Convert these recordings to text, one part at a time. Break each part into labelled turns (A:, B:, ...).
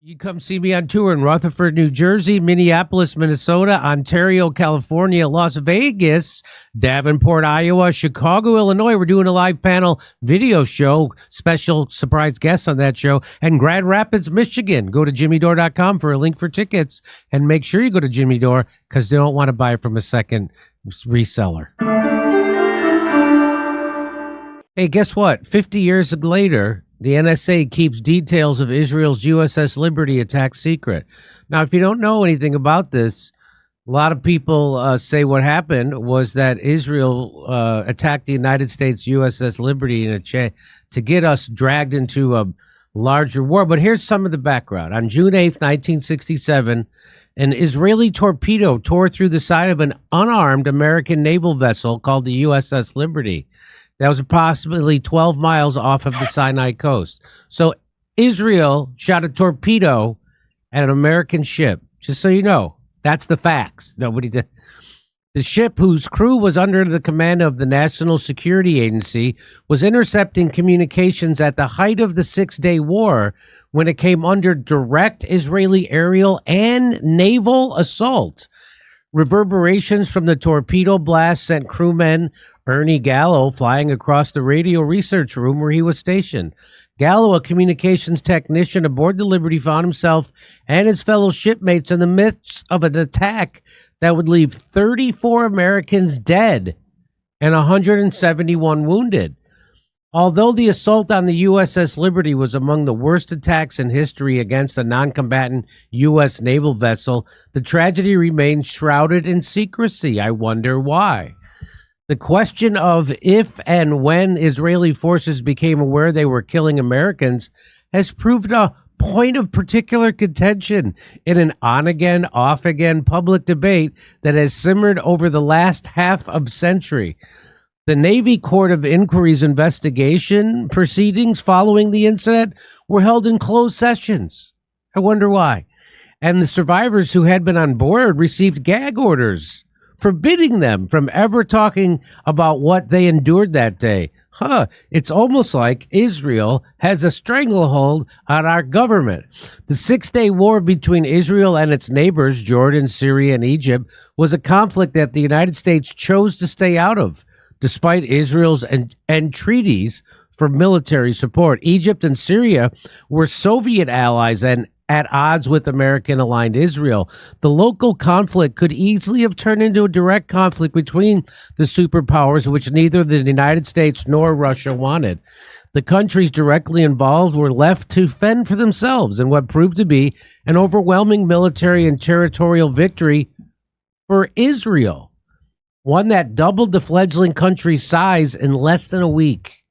A: You come see me on tour in Rutherford, New Jersey, Minneapolis, Minnesota, Ontario, California, Las Vegas, Davenport, Iowa, Chicago, Illinois. We're doing a live panel video show, special surprise guests on that show, and Grand Rapids, Michigan. Go to jimmydore.com for a link for tickets, and make sure you go to Jimmy Dore because they don't want to buy it from a second reseller. Hey, guess what? 50 years later, the NSA keeps details of Israel's USS Liberty attack secret. Now, if you don't know anything about this, a lot of people say what happened was that Israel attacked the United States USS Liberty to get us dragged into a larger war. But here's some of the background. On June 8th, 1967, an Israeli torpedo tore through the side of an unarmed American naval vessel called the USS Liberty. That was approximately 12 miles off of the Sinai coast. So Israel shot a torpedo at an American ship. Just so you know, that's the facts. Nobody did. The ship, whose crew was under the command of the National Security Agency, was intercepting communications at the height of the Six-Day War when it came under direct Israeli aerial and naval assault. Reverberations from the torpedo blast sent crewmen Ernie Gallo flying across the radio research room where he was stationed. Gallo, a communications technician aboard the Liberty, found himself and his fellow shipmates in the midst of an attack that would leave 34 Americans dead and 171 wounded. Although the assault on the USS Liberty was among the worst attacks in history against a non-combatant U.S. naval vessel, the tragedy remains shrouded in secrecy. I wonder why. The question of if and when Israeli forces became aware they were killing Americans has proved a point of particular contention in an on-again, off-again public debate that has simmered over the last half of century. The Navy Court of Inquiry's investigation proceedings following the incident were held in closed sessions. I wonder why. And the survivors who had been on board received gag orders forbidding them from ever talking about what they endured that day. It's almost like Israel has a stranglehold on our government. The Six-Day War between Israel and its neighbors, Jordan, Syria, and Egypt, was a conflict that the United States chose to stay out of, despite Israel's entreaties for military support. Egypt and Syria were Soviet allies and at odds with American-aligned Israel. The local conflict could easily have turned into a direct conflict between the superpowers, which neither the United States nor Russia wanted. The countries directly involved were left to fend for themselves in what proved to be an overwhelming military and territorial victory for Israel, one that doubled the fledgling country's size in less than a week.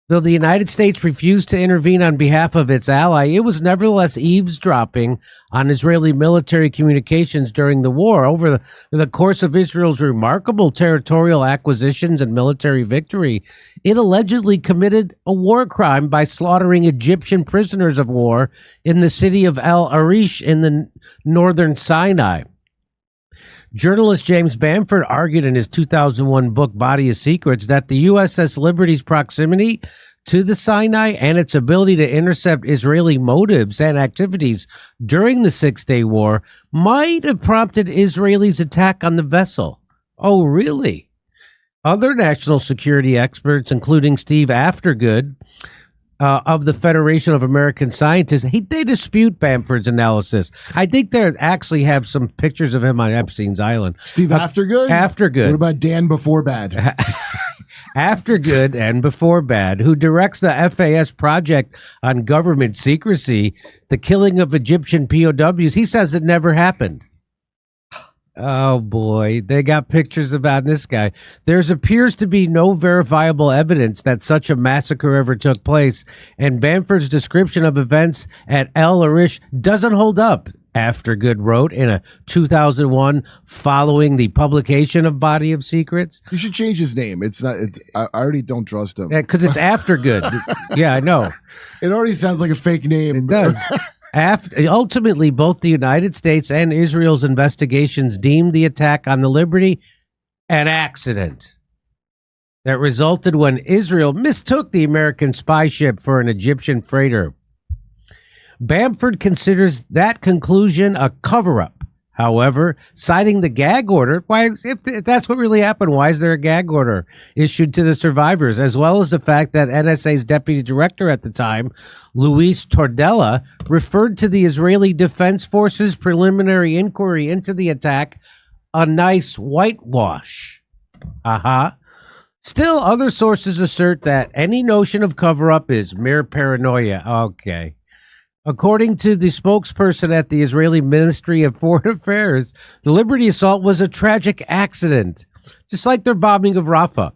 A: Though the United States refused to intervene on behalf of its ally, it was nevertheless eavesdropping on Israeli military communications during the war. Over the course of Israel's remarkable territorial acquisitions and military victory, it allegedly committed a war crime by slaughtering Egyptian prisoners of war in the city of El Arish in the northern Sinai. Journalist James Bamford argued in his 2001 book, Body of Secrets, that the USS Liberty's proximity to the Sinai and its ability to intercept Israeli motives and activities during the Six-Day War might have prompted Israelis' attack on the vessel. Oh, really? Other national security experts, including Steve Aftergood, of the Federation of American Scientists, they dispute Bamford's analysis. I think they actually have some pictures of him on Epstein's Island.
B: Steve Aftergood?
A: Aftergood.
B: What about Dan Before Bad?
A: Aftergood and Before Bad, who directs the FAS project on government secrecy, the killing of Egyptian POWs. He says it never happened. Oh, boy. They got pictures about this guy. There appears to be no verifiable evidence that such a massacre ever took place, and Bamford's description of events at El Arish doesn't hold up, Aftergood wrote in a 2001 following the publication of Body of Secrets.
B: You should change his name. I already don't trust him.
A: Because it's Aftergood. Yeah, I know.
B: It already sounds like a fake name.
A: It does. Ultimately, both the United States and Israel's investigations deemed the attack on the Liberty an accident that resulted when Israel mistook the American spy ship for an Egyptian freighter. Bamford considers that conclusion a cover-up. However, citing the gag order, if that's what really happened, why is there a gag order issued to the survivors, as well as the fact that NSA's deputy director at the time, Luis Tordella, referred to the Israeli Defense Forces preliminary inquiry into the attack a nice whitewash. Still, other sources assert that any notion of cover-up is mere paranoia. Okay. According to the spokesperson at the Israeli Ministry of Foreign Affairs, the Liberty assault was a tragic accident, just like their bombing of Rafah.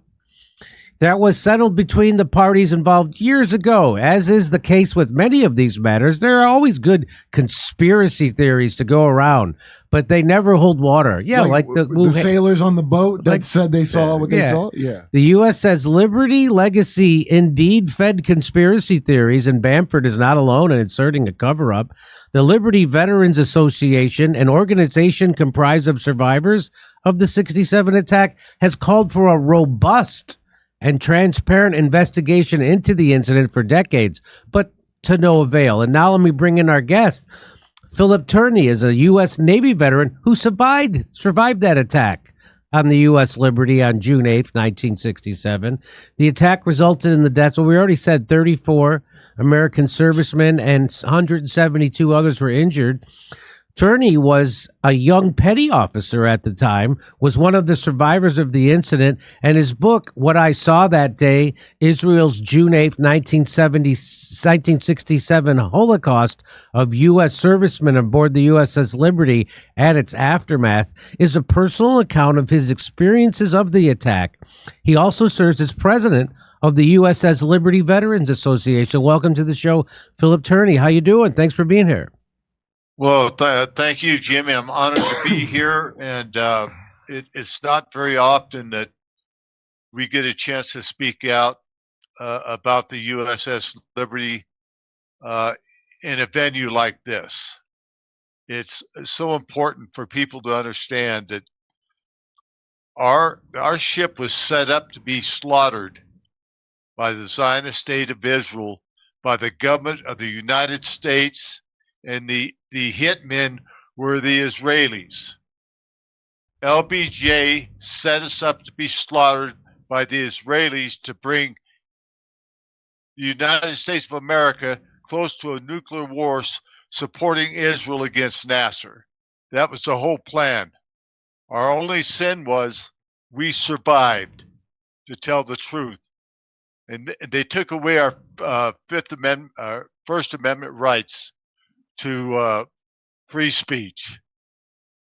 A: That was settled between the parties involved years ago. As is the case with many of these matters, there are always good conspiracy theories to go around, but they never hold water. Yeah, like
B: the sailors on the boat that said they saw what they saw. Yeah.
A: The USS Liberty legacy indeed fed conspiracy theories, and Bamford is not alone in inserting a cover-up. The Liberty Veterans Association, an organization comprised of survivors of the 67 attack, has called for a robust and transparent investigation into the incident for decades, but to no avail. And now let me bring in our guest. Philip Turney is a U.S. Navy veteran who survived that attack on the U.S. Liberty on June 8th, 1967. The attack resulted in the deaths, well, we already said 34 American servicemen and 172 others were injured. Turney was a young petty officer at the time, was one of the survivors of the incident, and his book, What I Saw That Day, Israel's June 8th, 1967 Holocaust of U.S. servicemen aboard the USS Liberty and its aftermath, is a personal account of his experiences of the attack. He also serves as president of the USS Liberty Veterans Association. Welcome to the show, Philip Turney. How you doing? Thanks for being here.
C: Well, thank you, Jimmy. I'm honored to be here, and it's not very often that we get a chance to speak out about the USS Liberty in a venue like this. It's so important for people to understand that our ship was set up to be slaughtered by the Zionist state of Israel, by the government of the United States, and the hitmen were the Israelis. LBJ set us up to be slaughtered by the Israelis to bring the United States of America close to a nuclear war supporting Israel against Nasser. That was the whole plan. Our only sin was we survived, to tell the truth. And they took away our First Amendment rights to free speech.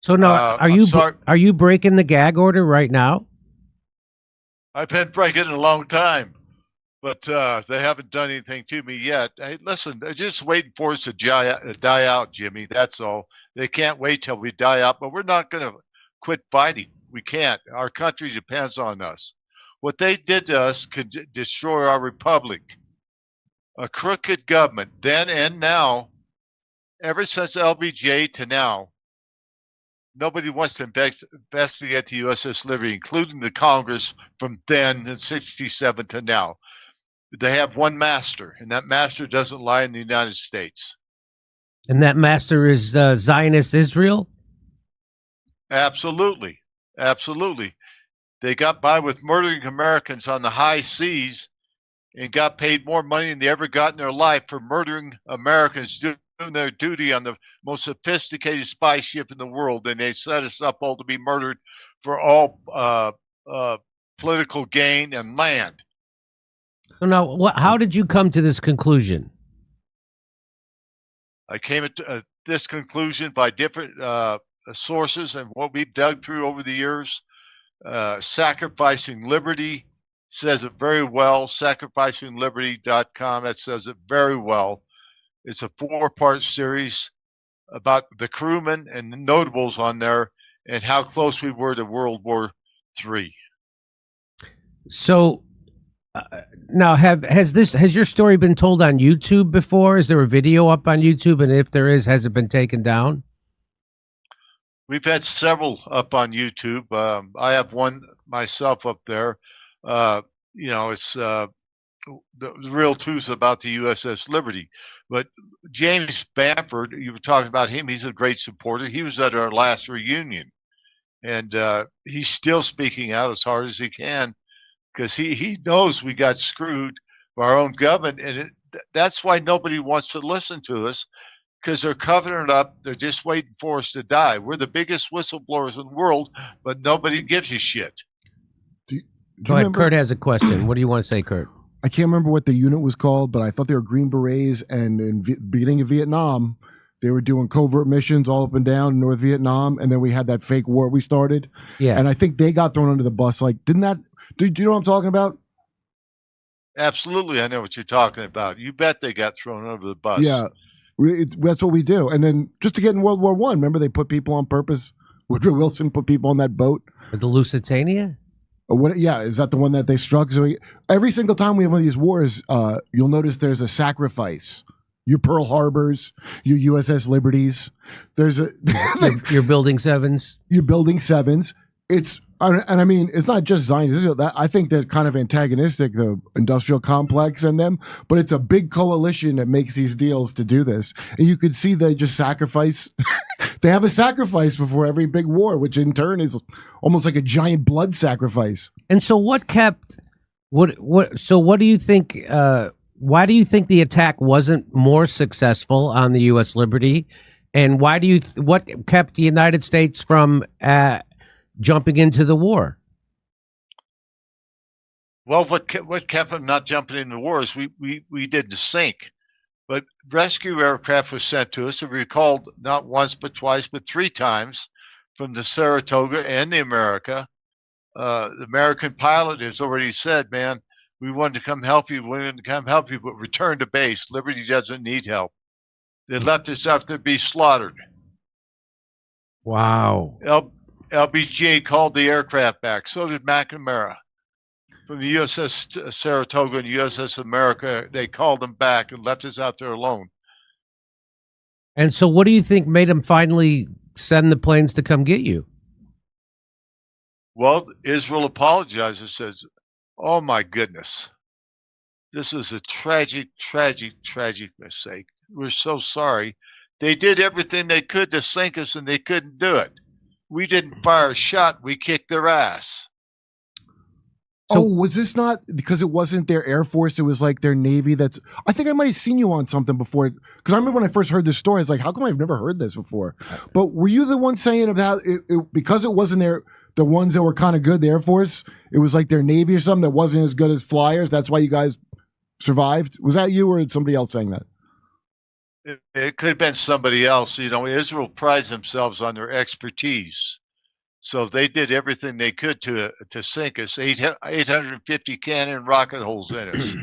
A: So now, are you breaking the gag order right now?
C: I've been breaking it a long time, but they haven't done anything to me yet. Hey, listen, they're just waiting for us to die out, Jimmy. That's all. They can't wait till we die out, but we're not going to quit fighting. We can't. Our country depends on us. What they did to us could destroy our republic. A crooked government, then and now. Ever since LBJ to now, nobody wants to investigate the USS Liberty, including the Congress from then in 67 to now. They have one master, and that master doesn't lie in the United States.
A: And that master is Zionist Israel?
C: Absolutely. Absolutely. They got by with murdering Americans on the high seas and got paid more money than they ever got in their life for murdering Americans, doing their duty on the most sophisticated spy ship in the world, and they set us up all to be murdered for all political gain and land.
A: So now, how did you come to this conclusion?
C: I came to this conclusion by different sources and what we've dug through over the years. Sacrificing Liberty says it very well. Sacrificingliberty.com, that says it very well. It's a 4-part series about the crewmen and the notables on there and how close we were to World War III.
A: So now, has your story been told on YouTube before? Is there a video up on YouTube? And if there is, has it been taken down?
C: We've had several up on YouTube. I have one myself up there. It's the real truth about the USS Liberty. But James Bamford, you were talking about him. He's a great supporter. He was at our last reunion, and he's still speaking out as hard as he can because he knows we got screwed by our own government, and that's why nobody wants to listen to us, because they're covering it up. They're just waiting for us to die. We're the biggest whistleblowers in the world, but nobody gives a shit.
A: Go ahead. Kurt has a question. What do you want to say, Kurt?
B: I can't remember what the unit was called, but I thought they were Green Berets, and in beginning of Vietnam, they were doing covert missions all up and down in North Vietnam, and then we had that fake war we started.
A: Yeah.
B: And I think they got thrown under the bus. Like, didn't that... Do you know what I'm talking about?
C: Absolutely, I know what you're talking about. You bet they got thrown under the bus.
B: Yeah, that's what we do. And then just to get in World War I, remember they put people on purpose? Woodrow Wilson put people on that boat.
A: The Lusitania?
B: What? Yeah, is that the one that they struck? So every single time we have one of these wars, you'll notice there's a sacrifice. Your Pearl Harbors, your USS Liberties. There's a
A: your building sevens.
B: Your building sevens. And I mean, it's not just Zionists. I think they're kind of antagonistic, the industrial complex and them, but it's a big coalition that makes these deals to do this. And you could see they just sacrifice. They have a sacrifice before every big war, which in turn is almost like a giant blood sacrifice.
A: And so what do you think, why do you think the attack wasn't more successful on the U.S. Liberty? And what kept the United States from, jumping into the war?
C: Well, what kept them not jumping into the war is we didn't sink, but rescue aircraft was sent to us. And we called not once but twice, but 3 times from the Saratoga and the America. The American pilot has already said, "Man, we wanted to come help you. We wanted to come help you, but return to base. Liberty doesn't need help." They left us after be slaughtered.
A: Wow.
C: LBJ called the aircraft back. So did McNamara. From the USS Saratoga and USS America, they called them back and left us out there alone.
A: And so what do you think made them finally send the planes to come get you?
C: Well, Israel apologized and says, "Oh my goodness, this is a tragic, tragic, tragic mistake. We're so sorry. They did everything they could to sink us and they couldn't do it. We didn't fire a shot. We kicked their ass."
B: So, was this not because it wasn't their Air Force? It was like their Navy. I think I might have seen you on something before. Because I remember when I first heard this story, I was like, how come I've never heard this before? But were you the one saying about it because it wasn't the ones that were kind of good, the Air Force? It was like their Navy or something that wasn't as good as flyers. That's why you guys survived. Was that you or somebody else saying that?
C: It could have been somebody else. You know, Israel prides themselves on their expertise. So they did everything they could to sink us. 850 cannon rocket holes in us.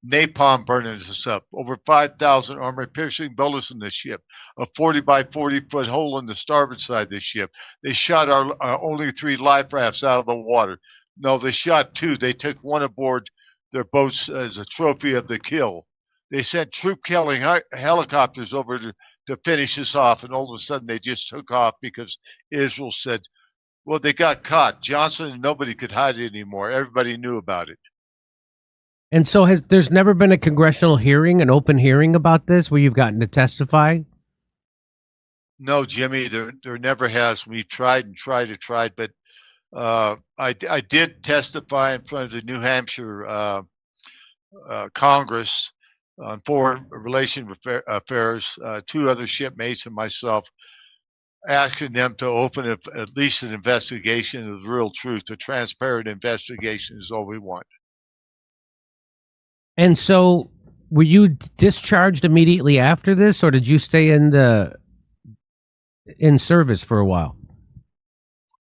C: Napalm burning us up. Over 5,000 armor-piercing bullets in the ship. A 40 by 40 foot hole in the starboard side of the ship. They shot our only 3 life rafts out of the water. No, they shot 2. They took one aboard their boats as a trophy of the kill. They sent troop-killing helicopters over to finish us off, and all of a sudden they just took off because Israel said, well, they got caught. Johnson and nobody could hide it anymore. Everybody knew about it.
A: And so there's never been a congressional hearing, an open hearing about this where you've gotten to testify?
C: No, Jimmy, there never has. We tried, but I did testify in front of the New Hampshire Congress on foreign relation affairs, 2 other shipmates and myself, asking them to open at least an investigation of the real truth. A transparent investigation is all we want.
A: And so were you discharged immediately after this, or did you stay in service for a while?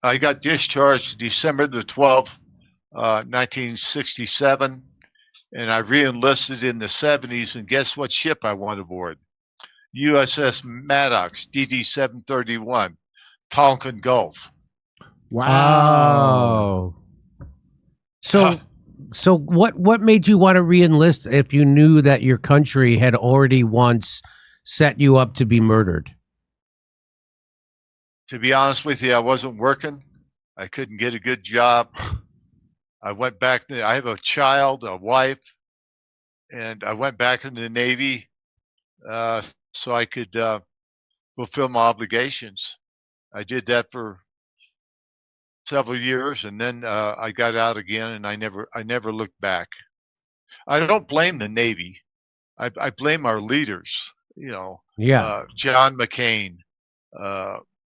C: I got discharged December the 12th, 1967. And I re-enlisted in the 70s, and guess what ship I went aboard? USS Maddox, DD-731, Tonkin Gulf.
A: Wow. So what made you want to re-enlist if you knew that your country had already once set you up to be murdered?
C: To be honest with you, I wasn't working. I couldn't get a good job. I went back there. I have a child, a wife. and I went back into the Navy so I could fulfill my obligations. I did that for several years, and then I got out again, and I never looked back. I don't blame the Navy. I blame our leaders.
A: Yeah.
C: John McCain,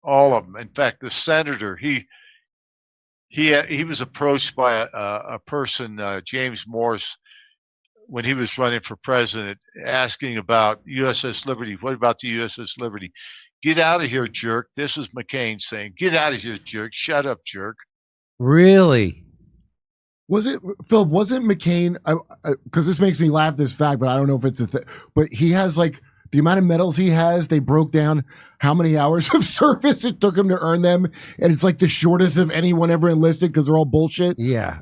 C: all of them. In fact, the senator, he was approached by a person, James Morse, when he was running for president, asking about USS Liberty. What about the USS Liberty? Get out of here, jerk. This is McCain saying, get out of here, jerk. Shut up, jerk.
A: Really?
B: Was it, Philip, wasn't McCain, because this makes me laugh, this fact, but I don't know if it's a thing, but he has like, the amount of medals he has, they broke down how many hours of service it took him to earn them, and it's like the shortest of anyone ever enlisted because they're all bullshit.
A: Yeah.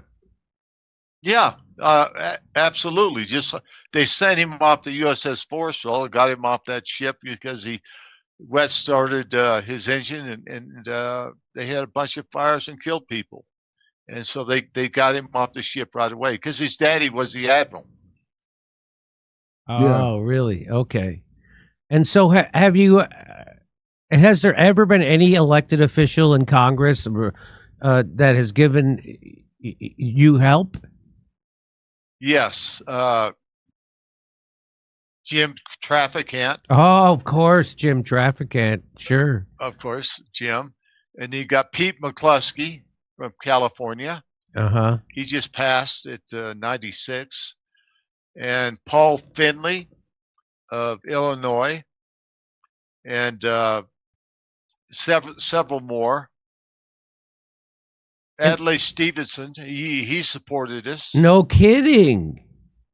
C: Yeah, absolutely. Just they sent him off the USS Forrestal, got him off that ship because he wet started his engine, and they had a bunch of fires and killed people, and so they got him off the ship right away because his daddy was the admiral.
A: Oh, really? Okay. And so have you, has there ever been any elected official in Congress that has given you help?
C: Yes. Jim Trafficant.
A: Oh, of course, Jim Trafficant. Sure.
C: Of course, Jim. And you got Pete McCluskey from California.
A: Uh-huh.
C: He just passed at 96. And Paul Finley of Illinois, and several more. Adlai Stevenson, he supported us.
A: No kidding.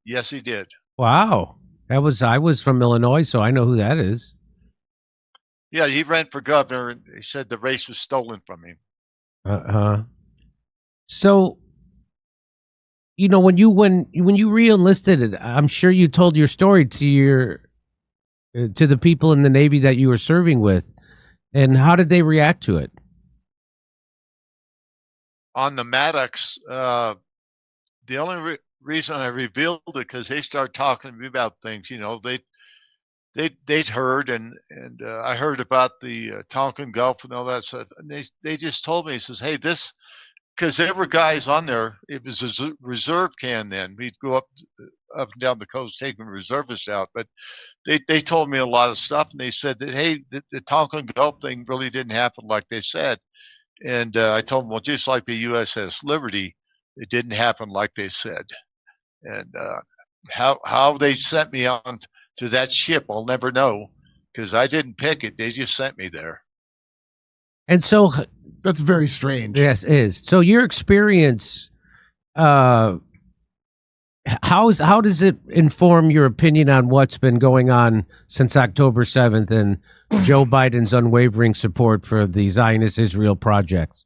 C: Yes, he did.
A: Wow. I was from Illinois, so I know who that is.
C: Yeah, he ran for governor, and he said the race was stolen from him.
A: Uh-huh. So, when you re-enlisted, I'm sure you told your story to the people in the Navy that you were serving with, and how did they react to it?
C: On the Maddox, the only reason I revealed it because they started talking to me about things. They'd heard, and I heard about the Tonkin Gulf and all that stuff, and they just told me, he says, hey, this. Because there were guys on there. It was a reserve can then. We'd go up and down the coast taking reservists out. But they told me a lot of stuff, and they said that, hey, the Tonkin Gulf thing really didn't happen like they said. And I told them, well, just like the USS Liberty, it didn't happen like they said. And how they sent me on to that ship, I'll never know, because I didn't pick it. They just sent me there.
A: And so
B: that's very strange.
A: Yes, it is. So your experience, how does it inform your opinion on what's been going on since October 7th and Joe Biden's unwavering support for the Zionist Israel projects?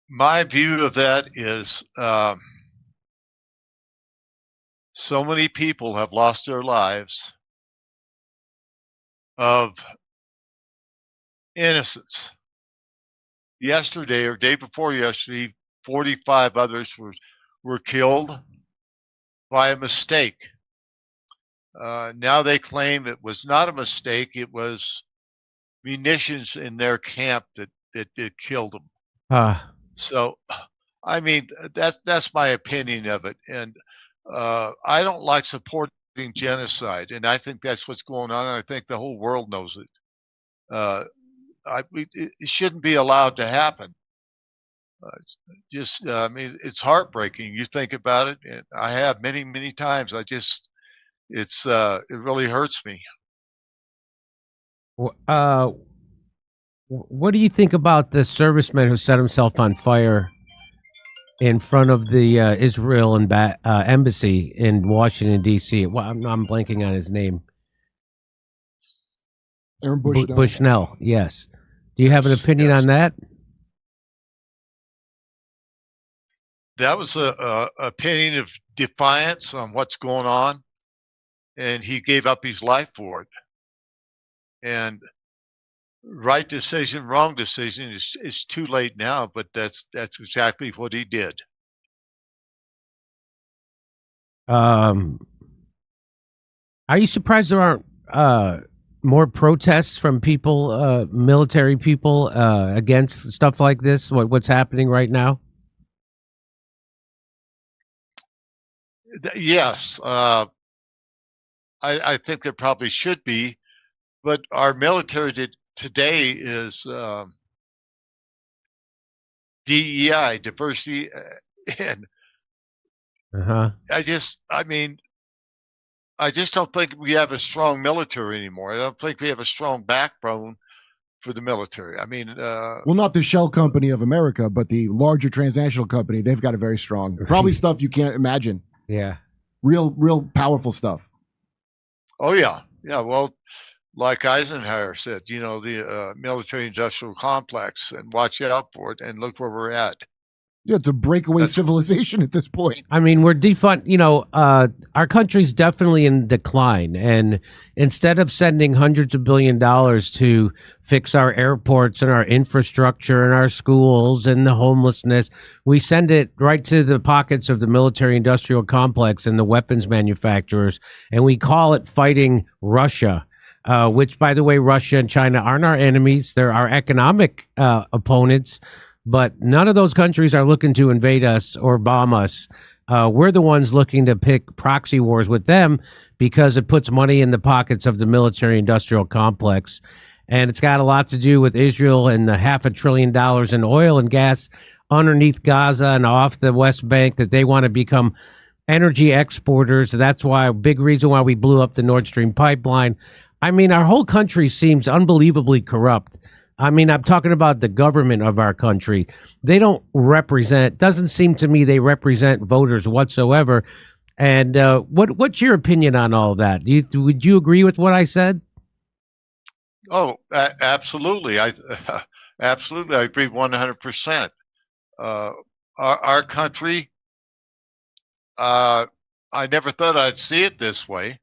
C: My view of that is so many people have lost their lives of innocence. Yesterday or day before yesterday, 45 others were killed by a mistake. Now they claim it was not a mistake. It was munitions in their camp that killed them. So, I mean, that's my opinion of it. And I don't like supporting genocide. And I think that's what's going on. And I think the whole world knows it. It shouldn't be allowed to happen. I mean, it's heartbreaking. You think about it, and I have many, many times. It really hurts me.
A: What do you think about the serviceman who set himself on fire in front of the Israel embassy in Washington, D.C.? Well, I'm blanking on his name.
B: Aaron Bushnell.
A: Bushnell, yes. Do you have an opinion on that?
C: That was a opinion of defiance on what's going on, and he gave up his life for it. And right decision, wrong decision is too late now, but that's exactly what he did.
A: Are you surprised there aren't more protests from people, military people, against stuff like this? What's happening right now?
C: Yes, I think there probably should be, but our military today is DEI, diversity, and
A: Uh-huh.
C: I just don't think we have a strong military anymore. I don't think we have a strong backbone for the military.
B: Well, not the shell company of America, but the larger transnational company. They've got a very strong, probably stuff you can't imagine.
A: Yeah.
B: Real powerful stuff.
C: Oh yeah, yeah. Well, like Eisenhower said, the military-industrial complex, and watch out for it. And look where we're at.
B: Yeah, it's a breakaway civilization at this point.
A: I mean, we're our country's definitely in decline. And instead of sending hundreds of $billions to fix our airports and our infrastructure and our schools and the homelessness, we send it right to the pockets of the military industrial complex and the weapons manufacturers. And we call it fighting Russia, which, by the way, Russia and China aren't our enemies. They're our economic opponents. But none of those countries are looking to invade us or bomb us. We're the ones looking to pick proxy wars with them because it puts money in the pockets of the military-industrial complex. And it's got a lot to do with Israel and the $500 billion in oil and gas underneath Gaza and off the West Bank that they want to become energy exporters. That's why a big reason why we blew up the Nord Stream pipeline. I mean, our whole country seems unbelievably corrupt. I mean, I'm talking about the government of our country. They don't represent, doesn't seem to me they represent voters whatsoever. And what's your opinion on all that? Would you agree with what I said?
C: Oh, absolutely. Absolutely. I agree 100%. Our country, I never thought I'd see it this way.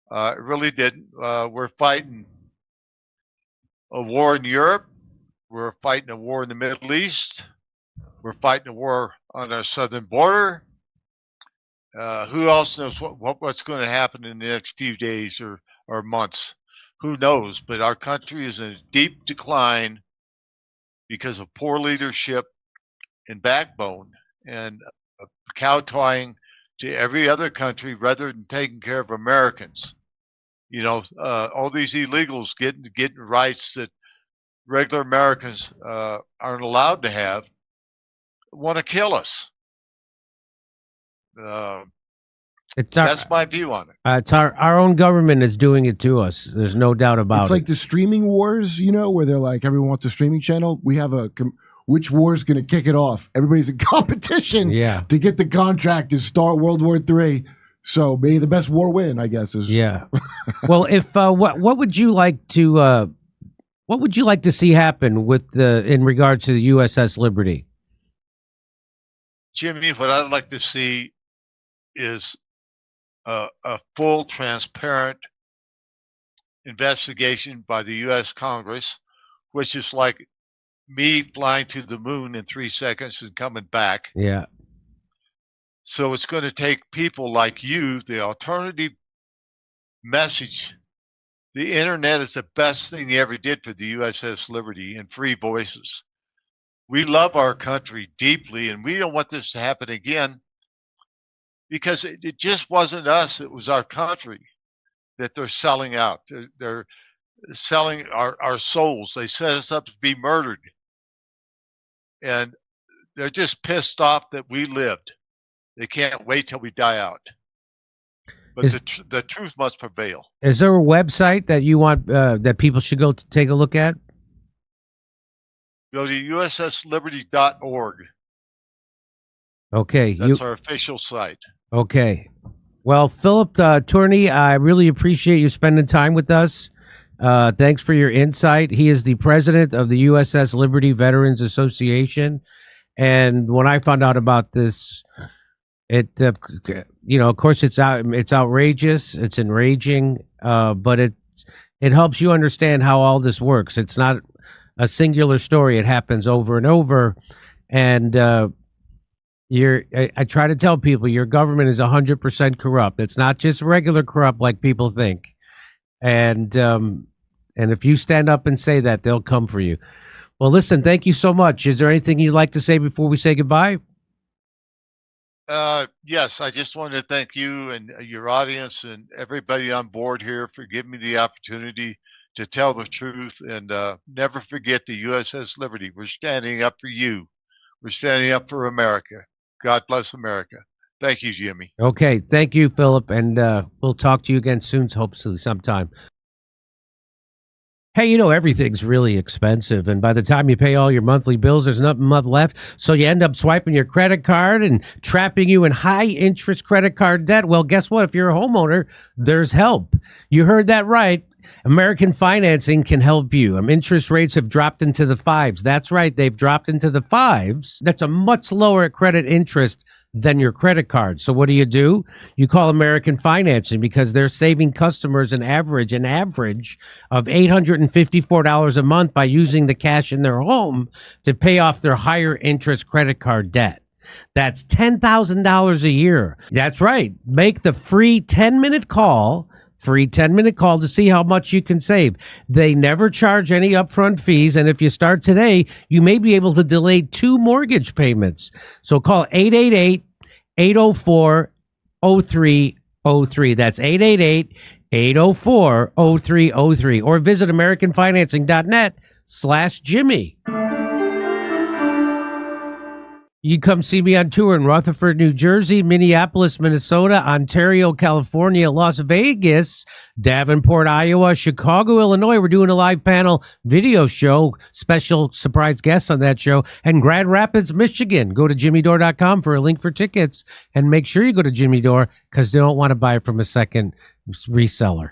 C: It really didn't. We're fighting a war in Europe. We're fighting a war in the Middle East. We're fighting a war on our southern border. Who else knows what's going to happen in the next few days or months? Who knows? But our country is in a deep decline because of poor leadership and backbone, and kowtowing to every other country rather than taking care of Americans. All these illegals getting rights that regular Americans aren't allowed to have, want to kill us. That's my view on it.
A: It's our own government is doing it to us. There's no doubt about it.
B: It's like the streaming wars, where they're like, everyone wants a streaming channel. We have which war is going to kick it off? Everybody's in competition to get the contract to start World War III. So may the best war win, I guess.
A: Well, if what would you like to see happen with in regards to the USS Liberty?
C: Jimmy, what I'd like to see is a full, transparent investigation by the U.S. Congress, which is like me flying to the moon in 3 seconds and coming back.
A: Yeah.
C: So it's going to take people like you, the alternative message. The internet is the best thing they ever did for the USS Liberty and free voices. We love our country deeply, and we don't want this to happen again because it just wasn't us. It was our country that they're selling out. They're selling our souls. They set us up to be murdered. And they're just pissed off that we lived. They can't wait till we die out. But the truth must prevail.
A: Is there a website that you want that people should go to take a look at?
C: Go to ussliberty.org.
A: Okay.
C: That's our official site.
A: Okay. Well, Philip Turney, I really appreciate you spending time with us. Thanks for your insight. He is the president of the USS Liberty Veterans Association. And when I found out about this, it, of course, it's outrageous, it's enraging, but it helps you understand how all this works. It's not a singular story; it happens over and over, and I try to tell people your government is 100% corrupt. It's not just regular corrupt like people think. And if you stand up and say that, they'll come for you. Well, listen, thank you so much. Is there anything you'd like to say before we say goodbye?
C: Yes, I just wanted to thank you and your audience and everybody on board here for giving me the opportunity to tell the truth. And never forget the USS Liberty. We're standing up for you. We're standing up for America. God bless America. Thank you, Jimmy.
A: Okay, thank you, Philip, and we'll talk to you again soon, hopefully sometime. Hey, everything's really expensive, and by the time you pay all your monthly bills, there's nothing left, so you end up swiping your credit card and trapping you in high-interest credit card debt. Well, guess what? If you're a homeowner, there's help. You heard that right. American Financing can help you. Interest rates have dropped into the fives. That's right. They've dropped into the fives. That's a much lower credit interest than your credit card. So what do? You call American Financing because they're saving customers an average of $854 a month by using the cash in their home to pay off their higher interest credit card debt. That's $10,000 a year. That's right. Make the free 10-minute call. Free 10-minute call to see how much you can save. They never charge any upfront fees, and if you start today, you may be able to delay 2 mortgage payments. So call 888-804-0303. That's 888-804-0303, or visit AmericanFinancing.net/Jimmy. You can come see me on tour in Rutherford, New Jersey, Minneapolis, Minnesota, Ontario, California, Las Vegas, Davenport, Iowa, Chicago, Illinois. We're doing a live panel video show, special surprise guests on that show, and Grand Rapids, Michigan. Go to jimmydore.com for a link for tickets, and make sure you go to Jimmy Dore because they don't want to buy it from a second reseller.